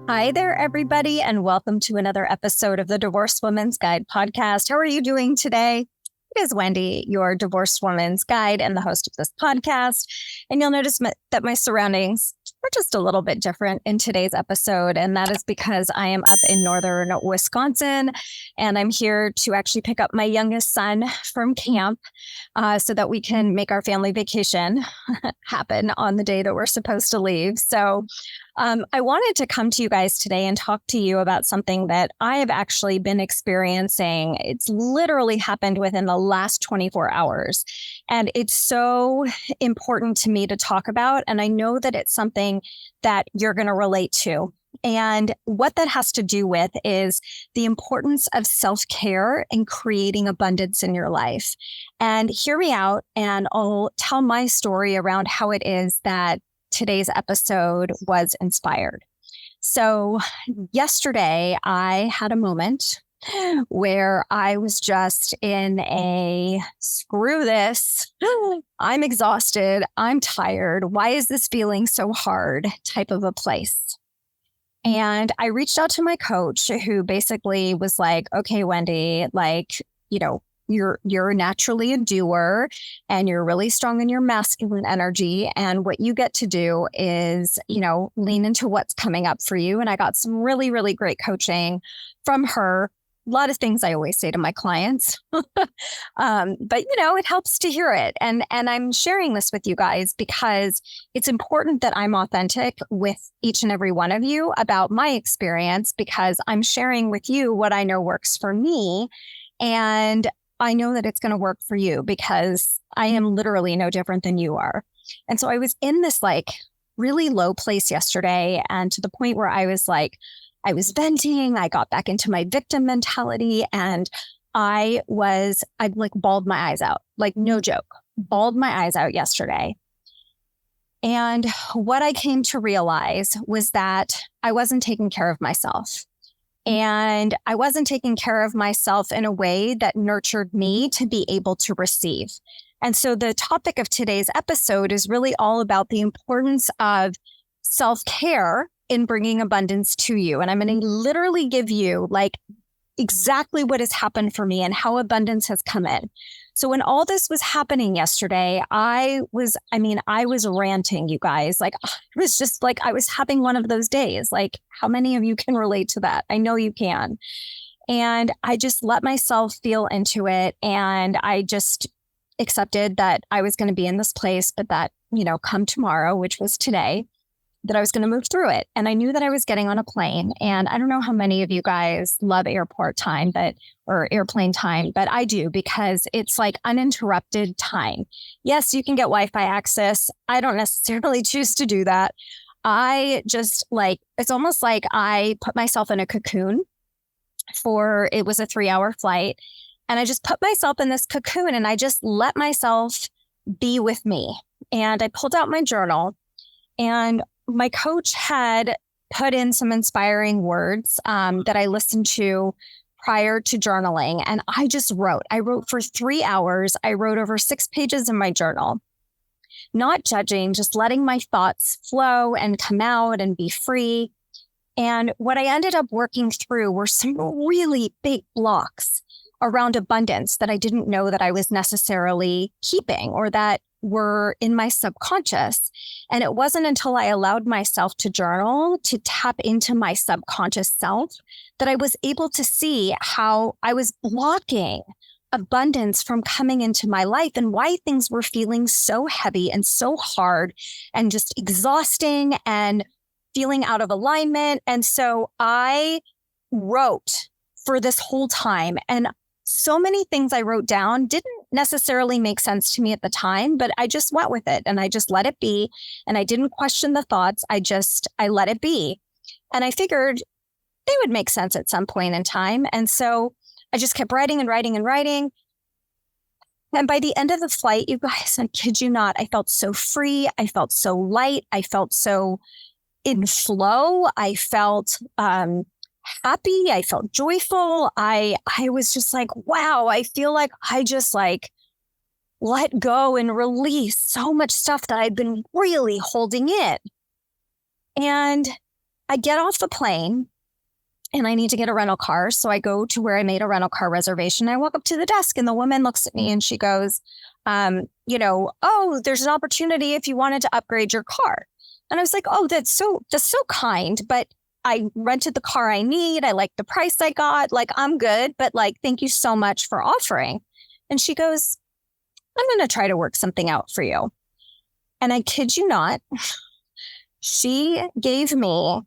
Hi there, everybody, and welcome to another episode of the Divorced Woman's Guide podcast. How are you doing today? It is Wendy, your Divorced Woman's Guide and the host of this podcast. And you'll notice that my surroundings are just a little bit different in today's episode. And that is because I am up in northern Wisconsin, and I'm here to actually pick up my youngest son from camp so that we can make our family vacation happen on the day that we're supposed to leave. So I wanted to come to you guys today and talk to you about something that I have actually been experiencing. It's literally happened within the last 24 hours. And it's so important to me to talk about. And I know that it's something that you're going to relate to. And what that has to do with is the importance of self-care and creating abundance in your life. And hear me out, and I'll tell my story around how it is that today's episode was inspired. So yesterday, I had a moment where I was just in a screw this, I'm exhausted, I'm tired, why is this feeling so hard type of a place. And I reached out to my coach, who basically was like, okay, Wendy, you're naturally a doer and you're really strong in your masculine energy. And what you get to do is, lean into what's coming up for you. And I got some really, really great coaching from her. A lot of things I always say to my clients, but it helps to hear it. And I'm sharing this with you guys because it's important that I'm authentic with each and every one of you about my experience, because I'm sharing with you what I know works for me. And I know that it's going to work for you because I am literally no different than you are. And so I was in this really low place yesterday, and to the point where I was venting, I got back into my victim mentality, and I bawled my eyes out, no joke, bawled my eyes out yesterday. And what I came to realize was that I wasn't taking care of myself. And I wasn't taking care of myself in a way that nurtured me to be able to receive. And so the topic of today's episode is really all about the importance of self-care in bringing abundance to you. And I'm going to literally give you exactly what has happened for me and how abundance has come in. So when all this was happening yesterday, I was ranting, you guys. It was just I was having one of those days. How many of you can relate to that? I know you can. And I just let myself feel into it. And I just accepted that I was going to be in this place, but that, come tomorrow, which was today, that I was going to move through it. And I knew that I was getting on a plane. And I don't know how many of you guys love airport time, or airplane time, but I do, because it's uninterrupted time. Yes, you can get Wi-Fi access. I don't necessarily choose to do that. I just it's almost like I put myself in a cocoon it was a 3-hour flight. And I just put myself in this cocoon and I just let myself be with me. And I pulled out my journal, and my coach had put in some inspiring words that I listened to prior to journaling. And I just wrote. I wrote for 3 hours. I wrote over 6 pages in my journal, not judging, just letting my thoughts flow and come out and be free. And what I ended up working through were some really big blocks around abundance that I didn't know that I was necessarily keeping, or that were in my subconscious. And it wasn't until I allowed myself to journal, to tap into my subconscious self, that I was able to see how I was blocking abundance from coming into my life, and why things were feeling so heavy and so hard and just exhausting and feeling out of alignment. And so I wrote for this whole time, and so many things I wrote down didn't necessarily make sense to me at the time, but I just went with it and I just let it be. And I didn't question the thoughts. I let it be. And I figured they would make sense at some point in time. And so I just kept writing and writing and writing. And by the end of the flight, you guys, I kid you not, I felt so free. I felt so light. I felt so in flow. I felt happy. I felt joyful. I was just wow, I feel like I just let go and release so much stuff that I'd been really holding in. And I get off the plane and I need to get a rental car. So I go to where I made a rental car reservation. I walk up to the desk and the woman looks at me and she goes, oh, there's an opportunity if you wanted to upgrade your car. And I was like, oh, that's so kind. But I rented the car I need. I like the price I got. Like, I'm good. But like, thank you so much for offering. And she goes, I'm going to try to work something out for you. And I kid you not, she gave me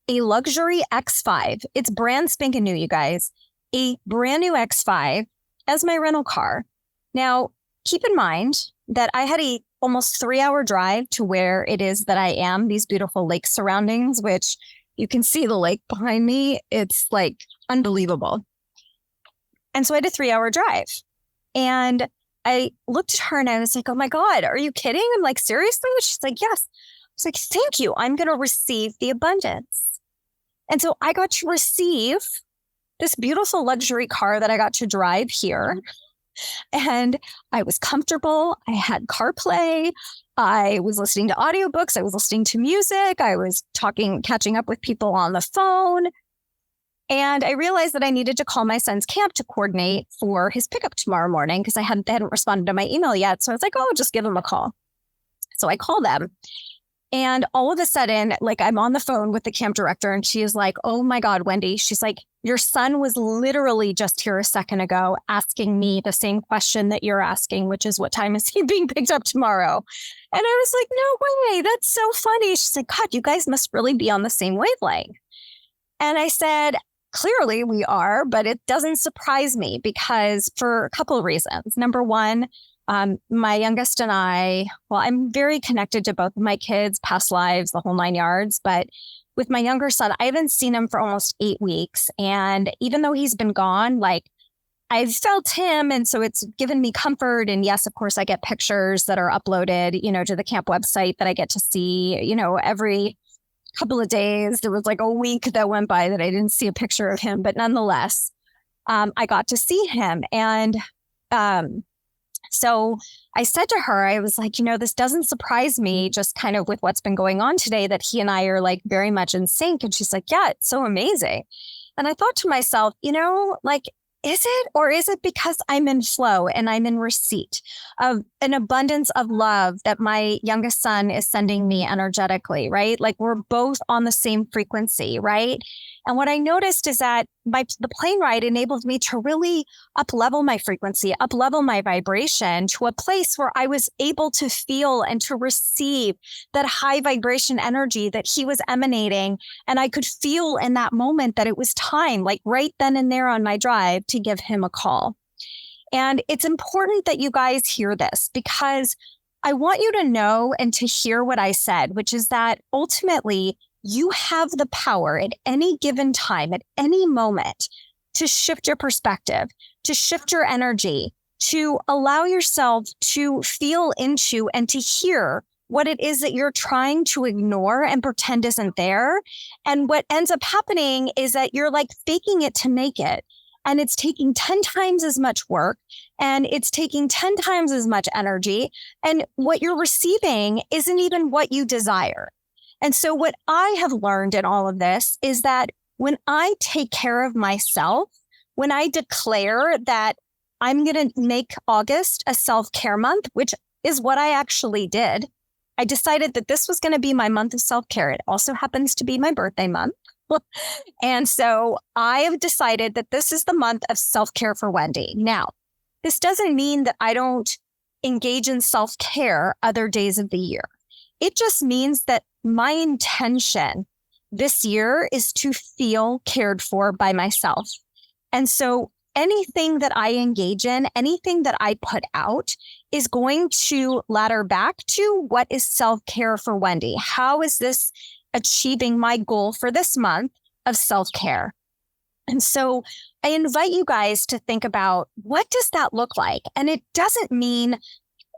a luxury X5. It's brand spanking new, you guys. A brand new X5 as my rental car. Now, keep in mind that I had a almost 3-hour drive to where it is that I am, these beautiful lake surroundings, which you can see the lake behind me. It's like unbelievable. And so I had a 3-hour drive. And I looked at her and I was like, oh my God, are you kidding? I'm like, seriously? She's like, yes. I was like, thank you. I'm going to receive the abundance. And so I got to receive this beautiful luxury car that I got to drive here. And I was comfortable. I had CarPlay. I was listening to audiobooks. I was listening to music. I was catching up with people on the phone. And I realized that I needed to call my son's camp to coordinate for his pickup tomorrow morning because they hadn't responded to my email yet. So I was like, oh, just give him a call. So I call them. And all of a sudden, like I'm on the phone with the camp director and she is like, oh my God, Wendy. She's like, your son was literally just here a second ago asking me the same question that you're asking, which is what time is he being picked up tomorrow? And I was like, no way. That's so funny. She's like, God, you guys must really be on the same wavelength. And I said, clearly we are, but it doesn't surprise me because for a couple of reasons. Number one, my youngest and I'm very connected to both of my kids, past lives, the whole 9 yards. But with my younger son, I haven't seen him for almost 8 weeks. And even though he's been gone, like I've felt him. And so it's given me comfort. And yes, of course, I get pictures that are uploaded, to the camp website that I get to see, every couple of days. There was like a week that went by that I didn't see a picture of him. But nonetheless, I got to see him. And so I said to her, I was like, this doesn't surprise me just kind of with what's been going on today that he and I are like very much in sync. And she's like, yeah, it's so amazing. And I thought to myself, like, is it, or is it because I'm in flow and I'm in receipt of an abundance of love that my youngest son is sending me energetically, right? Like we're both on the same frequency, right? And what I noticed is that the plane ride enabled me to really up-level my frequency, up-level my vibration to a place where I was able to feel and to receive that high vibration energy that he was emanating. And I could feel in that moment that it was time, like right then and there on my drive, to give him a call. And it's important that you guys hear this because I want you to know and to hear what I said, which is that ultimately, you have the power at any given time, at any moment, to shift your perspective, to shift your energy, to allow yourself to feel into and to hear what it is that you're trying to ignore and pretend isn't there. And what ends up happening is that you're like faking it to make it. And it's taking 10 times as much work and it's taking 10 times as much energy. And what you're receiving isn't even what you desire. And so what I have learned in all of this is that when I take care of myself, when I declare that I'm going to make August a self-care month, which is what I actually did, I decided that this was going to be my month of self-care. It also happens to be my birthday month. And so I have decided that this is the month of self-care for Wendy. Now, this doesn't mean that I don't engage in self-care other days of the year. It just means that my intention this year is to feel cared for by myself. And so anything that I engage in, anything that I put out is going to ladder back to what is self-care for Wendy. How is this achieving my goal for this month of self-care? And so I invite you guys to think about what does that look like? And it doesn't mean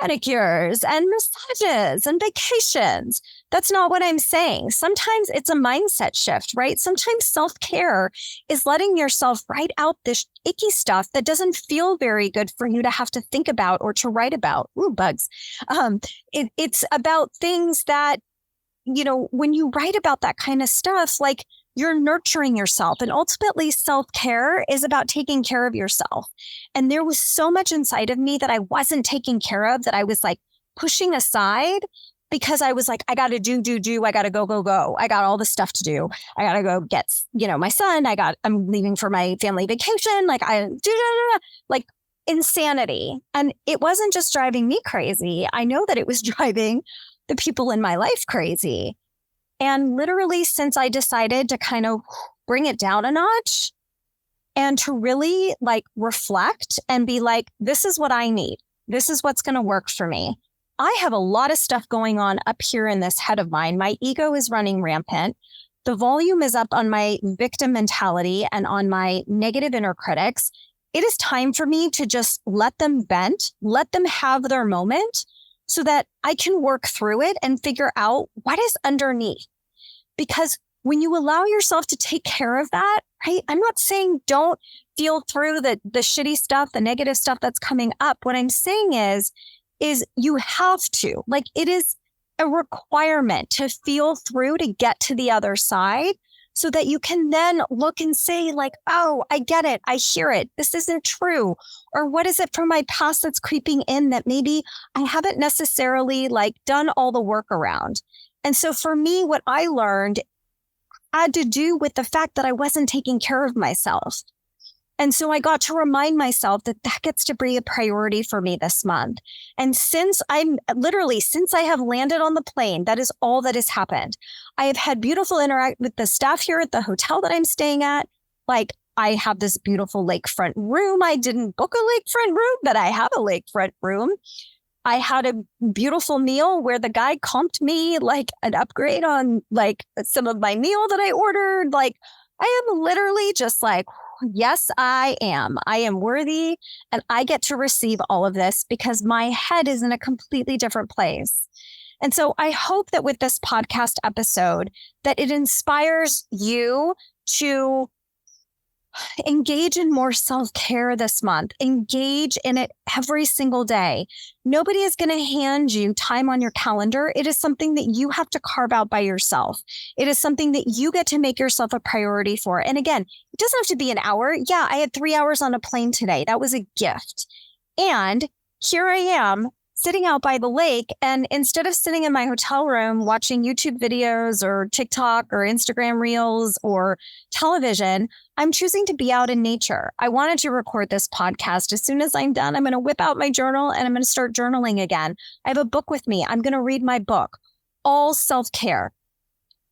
manicures and massages and vacations. That's not what I'm saying. Sometimes it's a mindset shift, right? Sometimes self-care is letting yourself write out this icky stuff that doesn't feel very good for you to have to think about or to write about. Ooh, bugs. It's about things that when you write about that kind of stuff, like you're nurturing yourself, and ultimately self-care is about taking care of yourself. And there was so much inside of me that I wasn't taking care of, that I was like pushing aside, because I was like, I got to do. I got to go. I got all this stuff to do. I got to go get, my son. I'm leaving for my family vacation. Like like insanity. And it wasn't just driving me crazy. I know that it was driving the people in my life crazy. And literally, since I decided to kind of bring it down a notch and to really like reflect and be like, this is what I need. This is what's going to work for me. I have a lot of stuff going on up here in this head of mine. My ego is running rampant. The volume is up on my victim mentality and on my negative inner critics. It is time for me to just let them vent, let them have their moment, so that I can work through it and figure out what is underneath. Because when you allow yourself to take care of that, right? I'm not saying don't feel through the shitty stuff, the negative stuff that's coming up. What I'm saying is you have to, like, it is a requirement to feel through to get to the other side, so that you can then look and say like, oh, I get it. I hear it. This isn't true. Or what is it from my past that's creeping in that maybe I haven't necessarily like done all the work around. And so for me, what I learned had to do with the fact that I wasn't taking care of myself. And so I got to remind myself that gets to be a priority for me this month. And since I have landed on the plane, that is all that has happened. I have had beautiful interact with the staff here at the hotel that I'm staying at. Like, I have this beautiful lakefront room. I didn't book a lakefront room, but I have a lakefront room. I had a beautiful meal where the guy comped me like an upgrade on like some of my meal that I ordered. Like, I am literally just like, yes, I am. I am worthy, and I get to receive all of this because my head is in a completely different place. And so I hope that with this podcast episode, that it inspires you to engage in more self-care this month. Engage in it every single day. Nobody is going to hand you time on your calendar. It is something that you have to carve out by yourself. It is something that you get to make yourself a priority for. And again, it doesn't have to be an hour. Yeah, I had 3 hours on a plane today. That was a gift. And here I am sitting out by the lake. And instead of sitting in my hotel room watching YouTube videos or TikTok or Instagram reels or television, I'm choosing to be out in nature. I wanted to record this podcast. As soon as I'm done, I'm going to whip out my journal and I'm going to start journaling again. I have a book with me. I'm going to read my book. All self-care.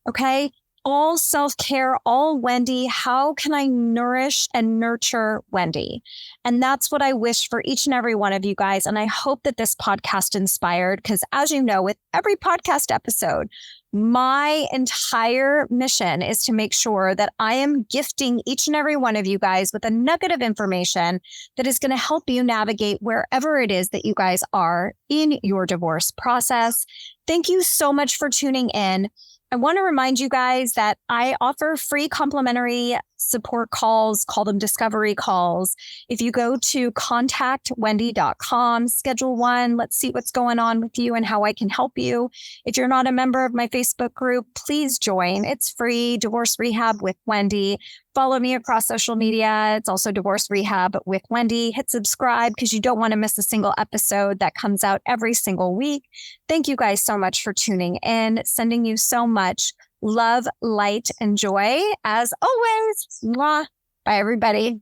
Okay? All self-care, all Wendy. How can I nourish and nurture Wendy? And that's what I wish for each and every one of you guys. And I hope that this podcast inspired, because as you know, with every podcast episode, my entire mission is to make sure that I am gifting each and every one of you guys with a nugget of information that is going to help you navigate wherever it is that you guys are in your divorce process. Thank you so much for tuning in. I want to remind you guys that I offer free complimentary support calls, call them discovery calls. If you go to contactwendy.com, schedule one, let's see what's going on with you and how I can help you. If you're not a member of my Facebook group, please join. It's free, Divorce Rehab with Wendy. Follow me across social media. It's also Divorce Rehab with Wendy. Hit subscribe because you don't want to miss a single episode that comes out every single week. Thank you guys so much for tuning in. Sending you so much love, light, and joy as always. Mwah. Bye, everybody.